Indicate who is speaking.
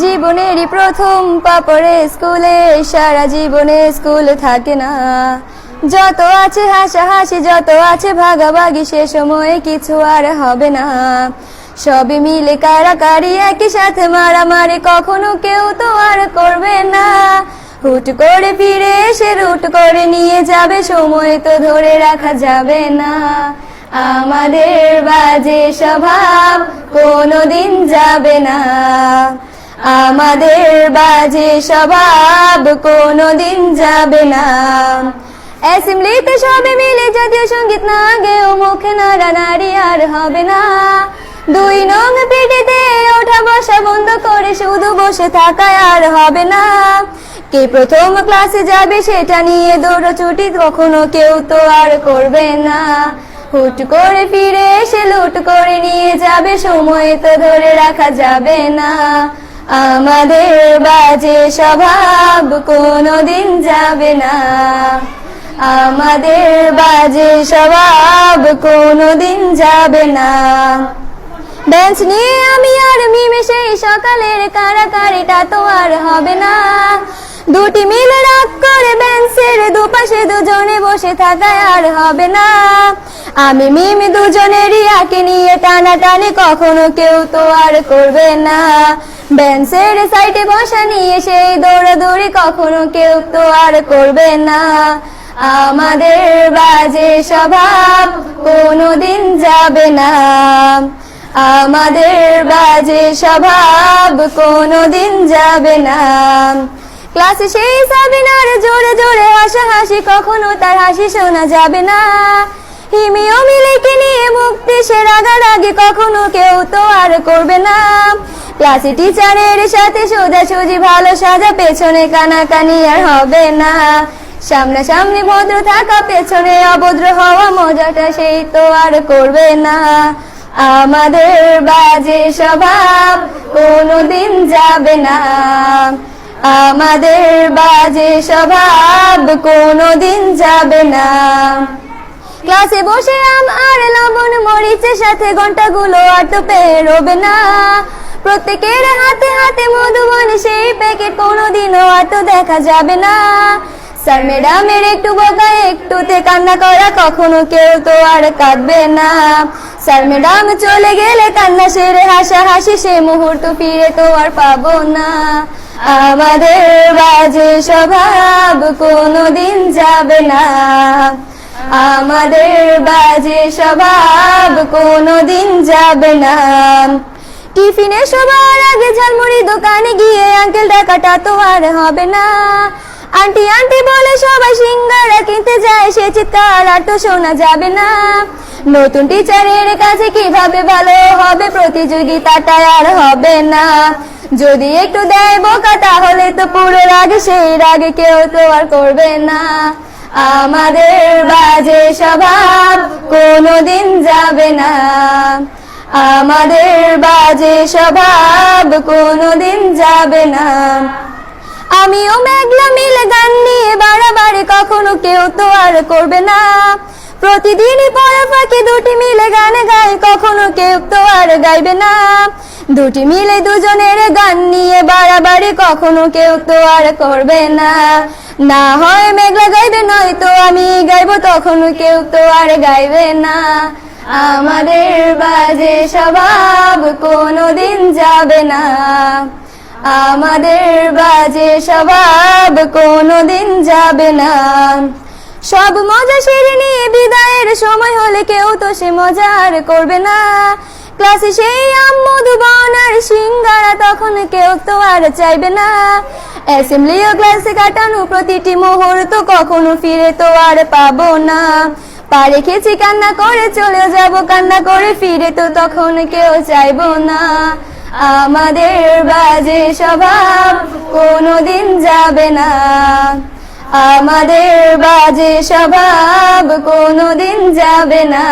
Speaker 1: জীবনেরই প্রথম পা পড়ে স্কুলে, সারা জীবনে স্কুল থাকে না। যত আছে হাসাহাসি, যত আছে ভাগাভাগি, সে সময়ে কিছু আর হবে না। সবই মিলে কারাকারি, একই সাথে মারামারি, কখনো কেউ তো আর করবে না। হুট করে ফিরে এসে রুট করে নিয়ে যাবে, সময় তো ধরে রাখা যাবে না। আমাদের বাজে স্বভাব কোনোদিন যাবে না, আমাদের বাজে স্বভাব কোনোদিন যাবে না। অ্যাসেম্বলিতে সবে মিলে জাতীয় সঙ্গীত না গেও মুখে নাড়ানাড়ি আর হবে না। 2 নং পিটিতে ওঠা বসা বন্ধ করে শুধু বসে থাকায় আর হবে না। কে প্রথম ক্লাসে যাবে সেটা নিয়ে দৌড়ছুটি কখনো কেউ তো আর করবে না। হুট করে ফিরে এসে লুট করে নিয়ে যাবে, সময় তো ধরে রাখা যাবে না। আমাদের বাজে স্বভাব কোনোদিন যাবে না, আমাদের বাজে স্বভাব কোনোদিন যাবে না। বেঞ্চ নিয়ে আমি আর মিমে সেই সকালের কারাকারিটা তো আর হবে না। দুটি মিলে রাগ করে বেঞ্চের দুপাশে দুজনে বসে থাকায় আর হবে না। আমি মিমি দুজনেরই আঁকে নিয়ে টানাটানি কখনো কেউ তো আর করবে না। বেঞ্চের সাইডে বসা নিয়ে সেই দৌড়াদৌড়ি কখনো কেউ তো আর করবে না। আমাদের বাজে স্বভাব কোনোদিন যাবে না, আমাদের বাজে স্বভাব কোনোদিন যাবে না। ক্লাসে সেই সাবিনার জোরে জোরে হাসাহাসি, কখনো তার হাসি শোনা যাবে না। হিমি ও মিলিকে নিয়ে মুক্তি সে রাগারাগি কখনো কেউ তো আর করবে না। ক্লাসে টিচারের সাথে সোজাসুজি ভালো সাজা, পেছনে কানাকানি আর হবে না। সামনাসামনি ভদ্র থাকা, পেছনে অভদ্র হওয়া, মজাটা সেই তো আর করবে না। আমাদের বাজে স্বভাব কোনোদিন যাবে না, আমাদের বাজে স্বভাব কোনোদিন যাবে না। ক্লাসে বসে আম আর লবণ মরিচের সাথে ঘন্টাগুলো আর তো পেরোবে না। প্রত্যেকের হাতে হাতে মধুবন সেই প্যাকেট কোনোদিনও আর তো দেখা যাবে না। স্যার ম্যাডামের একটু বকা একটুতে কান্না করা, কখনো কেউ তো আর কাঁদবে না। স্যার ম্যাডাম চলে গেলে কান্না সেরে হাসাহাসি, সে মুহূর্ত ফিরে তো আর পাবো না। আমাদের বাজে স্বভাব কোনোদিন যাবে না, আমাদের বাজে স্বভাব কোনোদিন যাবে না। টিফিনে সবার আগে ঝালমুড়ি দোকানে গিয়ে আঙ্কেল ডাকাটা তো আর হবে না। আন্টি আন্টি বলে সবাই সিঙ্গারা কিনতে যায়, সে চিৎকার আর তো শোনা যাবে না। নতুন টিচারের কাছে কিভাবে ভালো হবে, প্রতিযোগিতাটা আর হবে না। যদি একটু দেয় বোকা তাহলে তো পুরো রাগ, সেই রাগে কেউ তো আর করবে না। আমাদের বাজে স্বভাব কোনোদিন যাবে না, আমাদের বাজে স্বভাব কোনোদিন যাবে না। আমিও মেঘলা মিলে গান নিয়ে বাড়াবাড়ি কখনো কেউ তো আর করবে না। প্রতিদিনই পড়া ফাঁকে দুটি মিলে গান গায়, কখনো কেউ তো আর গাইবে না। দুটি মিলে দুজনের গান নিয়ে বাড়াবাড়ি কখনো কেউ তো আর করবে না। না হয় মেঘলা গাইবে, নয়তো আমি গাইবো, তখনও কেউ তো আর গাইবে না। আমাদের বাজে স্বভাব কোনোদিন যাবে না, আমাদের বাজে স্বভাব কোনোদিন যাবে না। সব মজা সেরে নিয়ে বিদায়ের সময় হলে কেউ তো সে মজা আর করবে না। ক্লাসে সেই আম মধুবন আর সিঙ্গারা তখন কেউ তো আর চাইবে না। অ্যাসেম্বলি ও ক্লাসে কাটানো প্রতিটি মুহূর্ত কখনো ফিরে তো আর পাবো না। পা রেখেছি কান্না করে চলে যাব, কান্না করে ফিরে তো তখন কেউ চাইবো না। আমাদের বাজে স্বভাব কোনোদিন যাবে না, আমাদের বাজে স্বভাব কোনোদিন যাবে না।